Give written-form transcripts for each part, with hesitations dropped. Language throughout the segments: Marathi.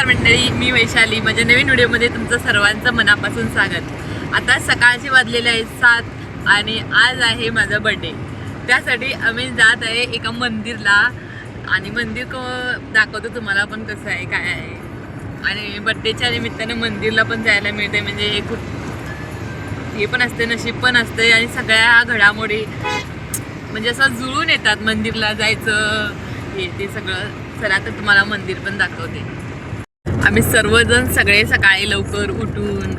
मंडळी, मी वैशाली. माझ्या नवीन व्हिडिओमध्ये तुमचं सर्वांचं मनापासून स्वागत. आता सकाळचे वाजलेले आहेत 7 आणि आज आहे माझा बर्थडे. त्यासाठी आम्ही जात आहे एका मंदिरला आणि मंदिर दाखवतो तुम्हाला पण कसं आहे काय आहे. आणि बर्थडेच्या निमित्तानं मंदिरला पण जायला मिळते, म्हणजे हे खूप हे पण असते, नशीब पण असते आणि सगळ्या घडामोडी म्हणजे असं जुळून येतात. मंदिरला जायचं हे ते सगळं. चला तर तुम्हाला मंदिर पण दाखवते. आम्ही सर्वजण सगळे सकाळी लवकर उठून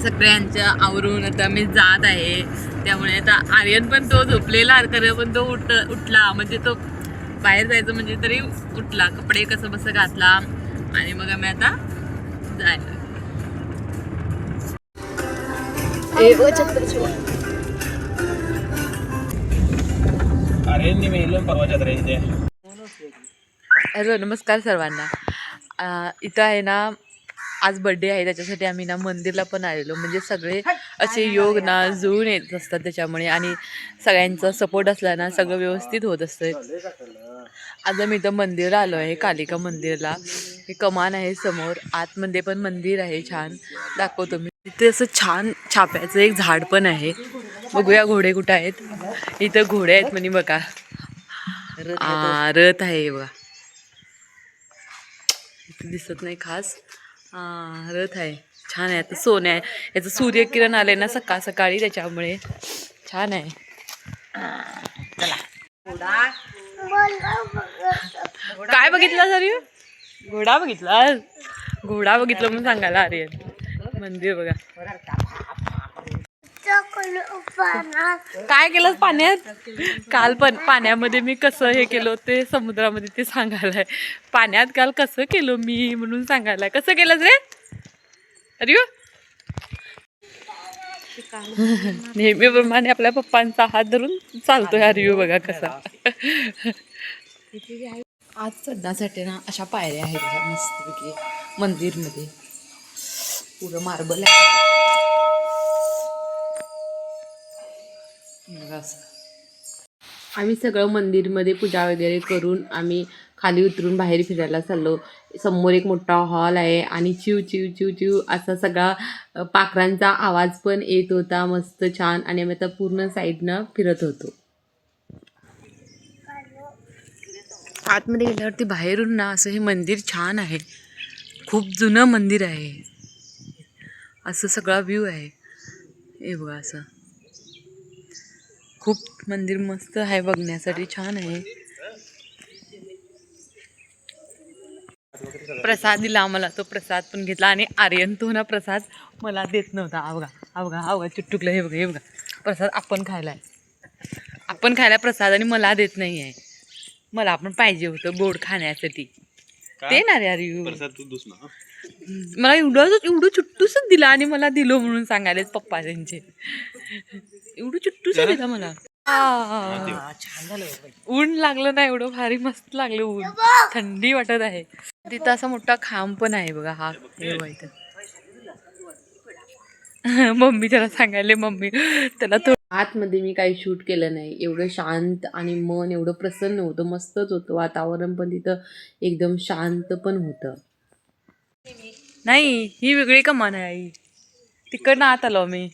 सगळ्यांच्या आवरून आता आम्ही जात आहे. त्यामुळे आता आर्यन पण तो झोपलेला पण तो उठला म्हणजे तो बाहेर जायचं म्हणजे तरी उठला, कपडे कसं बसं घातला आणि मग आम्ही आता जायला. हॅलो, नमस्कार सर्वांना. इथं आहे ना, आज बर्थडे आहे त्याच्यासाठी आम्ही ना मंदिरला पण आलेलो. म्हणजे सगळे असे योग ना जुळून येत असतात त्याच्यामुळे, आणि सगळ्यांचा सपोर्ट असला ना सगळं व्यवस्थित होत असतं. आज आम्ही इथं मंदिरला आलो आहे, कालिका मंदिरला. हे कमान आहे समोर, आतमध्ये पण मंदिर आहे छान, दाखवतो मी. इथे असं छान छाप्याचं एक झाड पण आहे. बघूया घोडे कुठं आहेत. इथं घोडे आहेत म्हणे बघा. रथ आहे बघा, इथे दिसत नाही खास. रथ आहे, छान आहे. आता सोन्या आहे, याचं सूर्यकिरण आले ना सकाळ सकाळी त्याच्यामुळे छान आहे. काय बघितलं सर? घोडा बघितला, घोडा बघितलं म्हणून सांगायला आर्यन. मंदिर बघा. काय केलं पाण्यात? काल पण पाण्यामध्ये मी कसं हे केलं ते समुद्रामध्ये ते सांगायलाय. पाण्यात काल कसं केलं मी म्हणून सांगायलाय. कसं केलं रे? अरे नेहमीप्रमाणे आपल्या पप्पांचा हात धरून चालतोय आर्यू बघा कसा. आज चढण्यासाठी ना अशा पायऱ्या आहेत मस्तपैकी मंदिरमध्ये. पुरं मार्बल आहे. आम्ही सगळं मंदिरमध्ये पूजा वगैरे करून आम्ही खाली उतरून बाहेर फिरायला चाललो. समोर एक मोठा हॉल आहे आणि चिव चिव चिव चिव असा सगळा पाखरांचा आवाज पण येत होता, मस्त छान. आणि आम्ही आता पूर्ण साईडनं फिरत होतो. आतमध्ये गेल्यावरती बाहेरून ना असं हे मंदिर छान आहे, खूप जुनं मंदिर आहे. असं सगळा व्ह्यू आहे हे बघा. असं खूप मंदिर मस्त आहे, बघण्यासाठी छान आहे. प्रसाद दिला आम्हाला, तो प्रसाद पण घेतला. आणि आर्यन तो ना प्रसाद मला देत नव्हता. अवघा अवघा अवघा चुटुकलं. हे बघा हे बघा, प्रसाद आपण खायला प्रसाद आणि मला देत नाही आहे. मला पण पाहिजे होतं गोड खाण्यासाठी. ते ना रे आर्यू, मला एवढं चुट्टूसच दिला आणि मला दिलो म्हणून सांगायलेच पप्पा त्यांचे. एवढं चुट्टूस दिला मला. छान झालं. ऊन लागलं ना, एवढं भारी मस्त लागलं ऊन, थंडी वाटत आहे. तिथं असा मोठा खांब पण आहे बघा. हा हे बघा इथं. मम्मी त्याला सांगायले, मम्मी त्याला आतमध्ये मी काही शूट केलं नाही. एवढं शांत आणि मन एवढं प्रसन्न होतं, मस्तच होतं वातावरण पण तिथं, एकदम शांत पण होतं. नाही, ही वेगळी कमान आहे आई. तिकडनं आत आलो मी.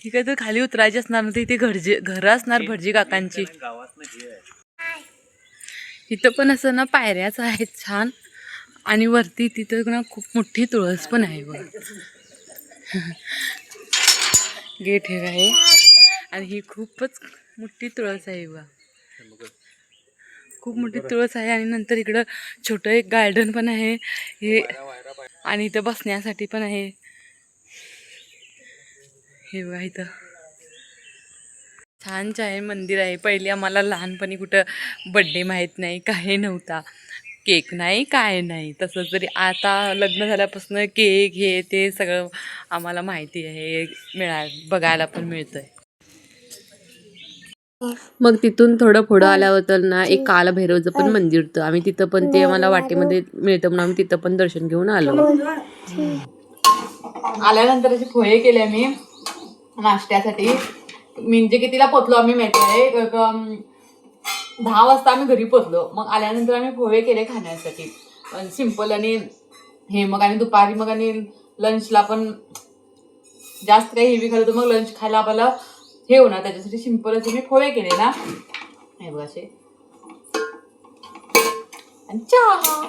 इकडे तर खाली उतरायची असणार ना, इथे घरं असणार भटजी काकांची. इथं पण असं ना पायऱ्याच आहेत छान. आणि वरती तिथं ना खूप मोठी तुळस पण आहे बघ. गेट हे आहे आणि ही खूपच मोठी तुळस आहे बघा. खूप मोठी तुळस आहे. आणि नंतर इकडं छोटं एक गार्डन पण आहे हे, आणि इथं बसण्यासाठी पण आहे हे बघा. इथं छान छान मंदिर आहे. पहिले आम्हाला लहानपणी कुठं बड्डे माहीत नाही, काही नव्हता, केक नाही काय नाही. तसंच तरी आता लग्न झाल्यापासून केक हे ते सगळं आम्हाला माहिती आहे, बघायला पण मिळतंय. मग तिथून थोडं पुढं आल्यावर तर ना एक कालभैरवचं पण मंदिर होतं. आम्ही तिथं पण ते आम्हाला वाटेमध्ये मिळतं म्हणून आम्ही तिथं पण दर्शन घेऊन आलो. आल्यानंतर असे पोहे केले आम्ही नाश्त्यासाठी. म्हणजे कितीला पोचलो आम्ही माहिती आहे, 10 वाजता आम्ही घरी पोचलो. मग आल्यानंतर आम्ही पोहे केले खाण्यासाठी. सिंपल आणि हे मग आणि दुपारी मग आणि लंचला पण जास्त काही हेवी खाल्लं तर मग लंच खायला आपल्याला हे होणार, त्याच्यासाठी सिंपल असे मी पोहे केले ना, हे बघ असे, आणि चहा.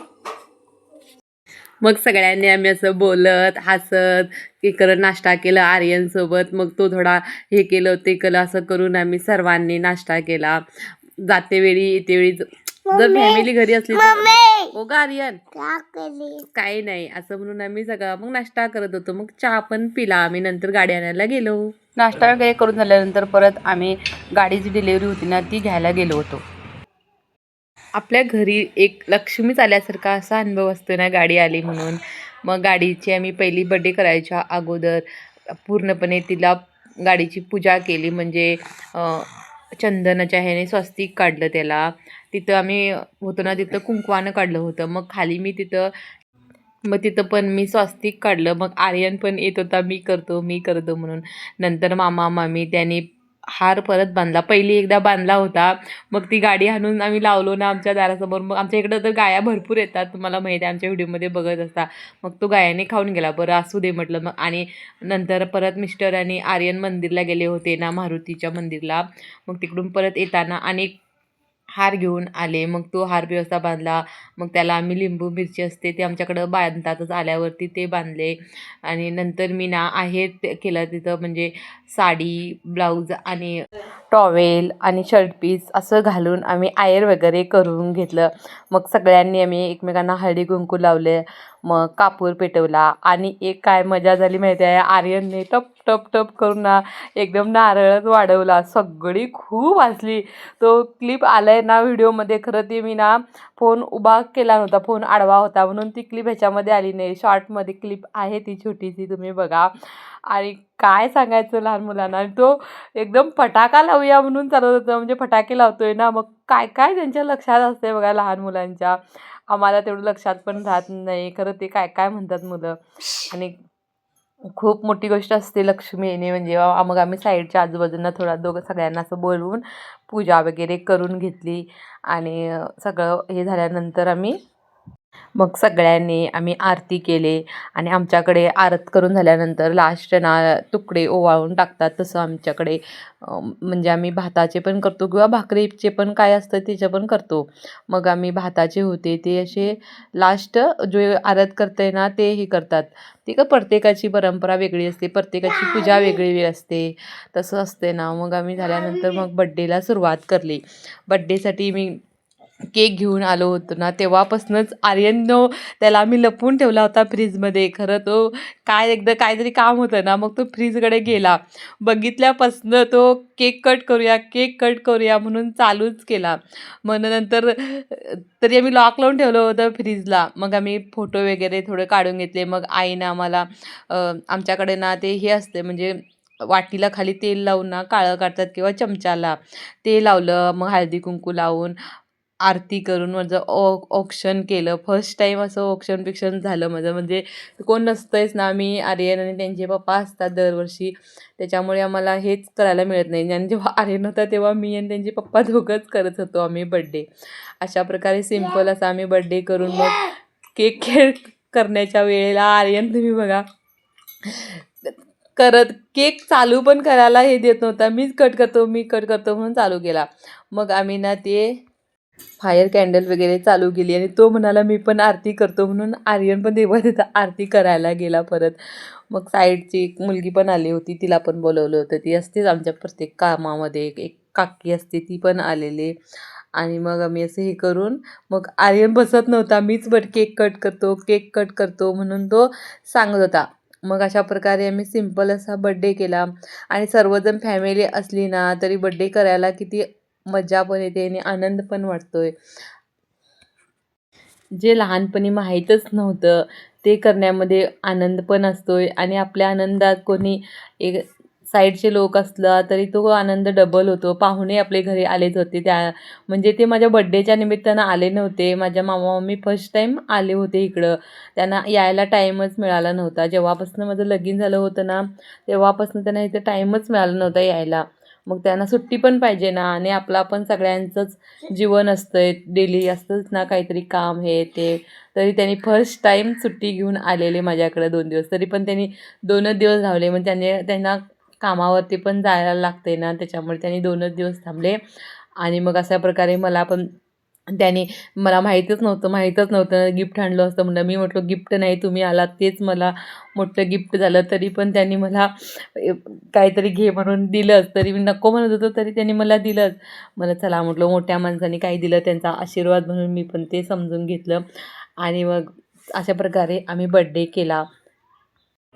मग सगळ्यांनी आम्ही असं बोलत हसत हे करत नाश्ता केला आर्यन सोबत. मग तो थोडा हे केलं ते केलं असं करून आम्ही सर्वांनी नाश्ता केला. जाते वेळी येते वेळी जर फॅमिली घरी असली तर हो का आर्यन काही नाही असं म्हणून आम्ही सगळा मग नाश्ता करत होतो. मग चहा पण पिला आम्ही. नंतर गाडी आणायला गेलो. नाश्ता वगैरे करून झाल्यानंतर परत आम्ही गाडीची डिलिव्हरी होती ना ती घ्यायला गेलो होतो. आपल्या घरी एक लक्ष्मीच आल्यासारखा असा अनुभव असतो ना गाडी आली म्हणून. मग गाडीची आम्ही पहिली बड्डे करायच्या अगोदर पूर्णपणे तिला गाडीची पूजा केली. म्हणजे चंदनाच्या ह्याने स्वस्तिक काढलं त्याला. तिथं आम्ही होतो ना तिथं कुंकवानं काढलं होतं. मग खाली मी तिथं पण मी स्वस्तिक काढलं. मग आर्यन पण येत होता मी करतो म्हणून. नंतर मामा मामी त्यांनी हार परत बांधला. पहिली एकदा बांधला होता. मग ती गाडी आणून आम्ही लावलो ना आमच्या दारासमोर. मग आमच्या इकडं तर गाया भरपूर येतात, तुम्हाला माहिती आहे, आमच्या व्हिडिओमध्ये बघत असता. मग तो गायाने खाऊन गेला. बरं असू दे म्हटलं. मग आणि नंतर परत मिस्टर आणि आर्यन मंदिरला गेले होते ना, मारुतीच्या मंदिरला. मग तिकडून परत येताना आणि हार घेऊन आले. मग तो हार व्यवस्था बांधला. मग त्याला आम्ही लिंबू मिरची असते ते आमच्याकडं बांधतातच, आल्यावरती ते बांधले. आणि नंतर मी ना आहेर केलं तिथं. म्हणजे साडी, ब्लाऊज आणि टॉवेल आणि शर्ट पीस असं घालून आम्ही आहेर वगैरे करून घेतलं. मग सगळ्यांनी आम्ही एकमेकांना हळदी कुंकू लावले. मग कापूर पेटवला. आणि एक काय मजा झाली माहिती आहे, आर्यनने टप टप टप करून ना एकदम नारळच वाढवला. सगळी खूप हसली. तो क्लिप आला आहे ना व्हिडिओमध्ये. खरं ते मी ना फोन उभा केला नव्हता, फोन आडवा होता म्हणून ती क्लिप ह्याच्यामध्ये आली नाही. शॉर्टमध्ये क्लिप आहे ती छोटीशी, तुम्ही बघा. आणि काय सांगायचं लहान मुलांना. आणि तो एकदम फटाका लावूया म्हणून चालत होतं. म्हणजे फटाके लावतोय ना, मग काय काय त्यांच्या लक्षात असते बघा लहान मुलांच्या. आम्हाला तेवढं लक्षात पण राहत नाही खरं ते काय काय म्हणतात मुलं. आणि खूप मोठी गोष्ट असते लक्ष्मी येणे म्हणजे. मग आम्ही साईडच्या आजूबाजूंना सगळ्यांना असं बोलवून पूजा वगैरे करून घेतली. आणि सगळं हे झाल्यानंतर मग सगळ्यांनी आम्ही आरती केले. आणि आमच्याकडे आरत करून झाल्यानंतर लास्ट ना तुकडे ओवाळून टाकतात, तसं आमच्याकडे म्हणजे आम्ही भाताचे पण करतो किंवा भाकरीचे पण काय असतं त्याचे पण करतो. मग आम्ही भाताचे होते ते असे लास्ट जे आरत करते ना ते हे करतात. ते का प्रत्येकाची परंपरा वेगळी असते, प्रत्येकाची पूजा वेगळी असते, तसं असते ना. मग आम्ही झाल्यानंतर मग बड्डेला सुरुवात करली. बड्डेसाठी मी केक घेऊन आलो होतो ना तेव्हापासूनच आर्यननं त्याला आम्ही लपवून ठेवला होता फ्रीजमध्ये. खरं तो एकदा काहीतरी काम होतं ना मग तो फ्रीजकडे गेला. बघितल्यापासनं तो केक कट करूया म्हणून चालूच केला. मग नंतर तरी आम्ही लॉक लावून ठेवलं होतं फ्रीजला. मग आम्ही फोटो वगैरे थोडे काढून घेतले. मग आईनं आम्हाला आमच्याकडे ना ते हे असते म्हणजे वाटीला खाली तेल लावून ना काळं काढतात किंवा चमच्याला ते लावलं. मग हळदी कुंकू लावून आरती करून माझं औक्षण केलं. फर्स्ट टाईम असं औक्षण झालं माझं. म्हणजे कोण नसतंयच ना, मी आर्यन आणि त्यांचे पप्पा असतात दरवर्षी, त्याच्यामुळे आम्हाला हेच करायला मिळत नाही. आणि जेव्हा आर्यन होता तेव्हा मी आणि त्यांचे पप्पा दोघंच करत होतो आम्ही बड्डे. अशा प्रकारे सिम्पल असा आम्ही बड्डे करून मग केक करण्याच्या वेळेला आर्यन तुम्ही बघा केक चालू पण करायला हे देत नव्हता. मी कट करतो म्हणून चालू केला. मग आम्ही ना ते फायर कॅन्डल वगैरे चालू केली. आणि तो म्हणाला मी पण आरती करतो म्हणून आर्यन पण तेव्हा तिथं आरती करायला गेला परत. मग साईडची एक मुलगी पण आली होती, तिला पण बोलवलं होतं. ती असतेच आमच्या प्रत्येक कामामध्ये, एक काकी असते ती पण आलेली. आणि मग आम्ही असं हे करून मग आर्यन बसत नव्हता. मीच केक कट करतो म्हणून तो सांगत होता. मग अशा प्रकारे आम्ही सिम्पल असा बड्डे केला. आणि सर्वजण फॅमिली असली ना तरी बड्डे करायला किती मजा पण येते आणि आनंद पण वाटतोय. जे लहानपणी माहीतच नव्हतं ते करण्यामध्ये आनंद पण असतोय. आणि आपल्या आनंदात कोणी एक साईडचे लोक असला तरी तो आनंद डबल होतो. पाहुणे आपले घरी आलेच होते म्हणजे ते माझ्या बड्डेच्या निमित्तानं आले नव्हते. माझ्या मामा मामी फर्स्ट टाईम आले होते इकडं. त्यांना यायला टाईमच मिळाला नव्हता. जेव्हापासून माझं लगीन झालं होतं ना तेव्हापासून त्यांना इथं टाईमच मिळाला नव्हता यायला. मग त्यांना सुट्टी पण पाहिजे ना, आणि आपला पण सगळ्यांचंच जीवन असतंय, डेली असतंच ना काहीतरी काम हे ते. तरी त्यांनी फर्स्ट टाईम सुट्टी घेऊन आलेले माझ्याकडे 2 दिवस. तरी पण त्यांनी 2च दिवस राहिले. मग त्यांना कामावरती पण जायला लागते ना, त्याच्यामुळे त्यांनी 2च दिवस थांबले. आणि मग अशा प्रकारे मला पण त्याने मला माहीतच नव्हतं गिफ्ट आणलं असतं म्हणलं. मी म्हटलं गिफ्ट नाही, तुम्ही आलात तेच मला मोठं गिफ्ट झालं. तरी पण त्यांनी मला ए, काहीतरी घे म्हणून दिलंच. तरी मी नको म्हणत होतो तरी त्यांनी मला दिलंच. मला चला म्हटलं मोठ्या माणसाने काही दिलं त्यांचा आशीर्वाद म्हणून मी पण ते समजून घेतलं. आणि मग अशा प्रकारे आम्ही बड्डे केला.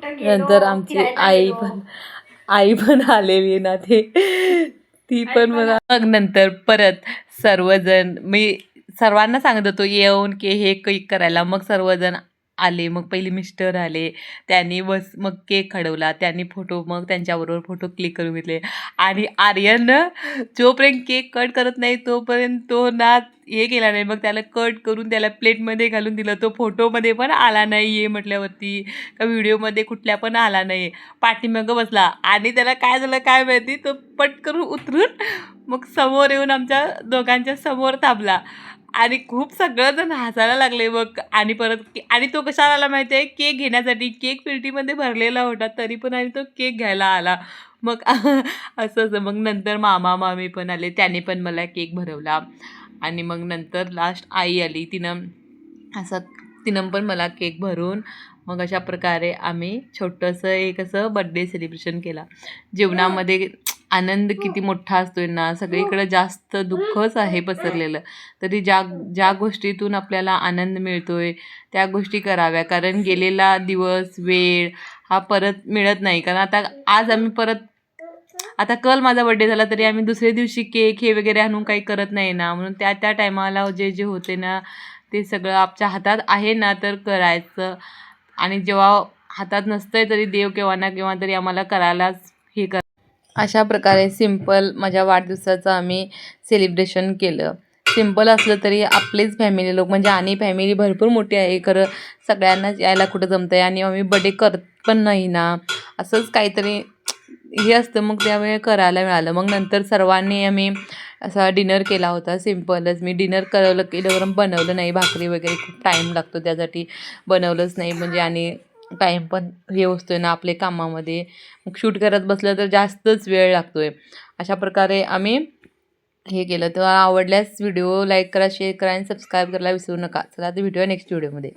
नंतर आमची आई पण आलेली ना ती पण मला मग नंतर परत सर्वजण मी सर्वांना सांगत होतो येऊन की हे केक करायला. मग सर्वजण आले. मग पहिले मिस्टर आले, त्यांनी मग केक खडवला, त्यांनी मग त्यांच्याबरोबर फोटो क्लिक करून घेतले. आणि आर्यन जोपर्यंत केक कट करत नाही तोपर्यंत तो ना हे केला नाही. मग त्याला कट करून त्याला प्लेटमध्ये घालून दिलं. तो फोटोमध्ये पण आला नाही आहे म्हटल्यावरती, का व्हिडिओमध्ये कुठल्या पण आला नाही. पाठीमागं बसला आणि त्याला काय झालं काय माहिती, तो पटकन उतरून मग समोर येऊन आमच्या दोघांच्या समोर थांबला. आणि खूप सगळंजण हसायला लागले मग. आणि परत आणि तो कशाला आला माहिती आहे, केक घेण्यासाठी. केक पेटीमध्ये भरलेला होता तरी पण आणि तो केक घ्यायला आला. मग असं मग नंतर मामा मामी पण आले, त्याने पण मला केक भरवला. आणि मग नंतर लास्ट आई आली, तिनं पण मला केक भरून मग अशा प्रकारे आम्ही छोटंसं एक असं बड्डे सेलिब्रेशन केला. जीवनामध्ये आनंद किती मोठा असतोय ना, सगळीकडे जास्त दुःखच आहे पसरलेलं. तरी ज्या गोष्टीतून आपल्याला आनंद मिळतोय त्या गोष्टी कराव्या. कारण गेलेला दिवस वेळ हा परत मिळत नाही. कारण आज आम्ही आता कल माझा बड्डे झाला तरी आम्ही दुसऱ्या दिवशी केक हे वगैरे आणून काही करत नाही ना. म्हणून त्या टायमाला जे होते ना ते सगळं आपल्या हातात आहे ना तर करायचं. आणि जेव्हा हातात नसतंय तरी देव केव्हा ना केव्हा तरी आम्हाला करायलाच अशा प्रकारे सिम्पल माझ्या वाढदिवसाचं आम्ही सेलिब्रेशन केलं. सिम्पल असलं तरी आपलेच फॅमिली लोक म्हणजे आणि फॅमिली भरपूर मोठी आहे, खरं सगळ्यांनाच यायला कुठं जमतं आहे. आणि आम्ही बड्डे करत पण नाही ना, असंच काहीतरी हे असतं. मग त्यावेळी करायला मिळालं. मग नंतर सर्वांनी आम्ही असा डिनर केला होता सिम्पलच. मी डिनर केलं बनवलं नाही. भाकरी वगैरे खूप टाईम लागतो त्यासाठी बनवलंच नाही. म्हणजे आणि टाईम पण हे असतोय ना आपले कामामध्ये. मग शूट करत बसलं तर जास्तच वेळ लागतो आहे. अशा प्रकारे आम्ही हे केलं. तर आवडल्यास व्हिडिओ लाईक करा, शेअर करा आणि सबस्क्राईब करायला विसरू नका. चला तर भेटूया नेक्स्ट व्हिडिओमध्ये.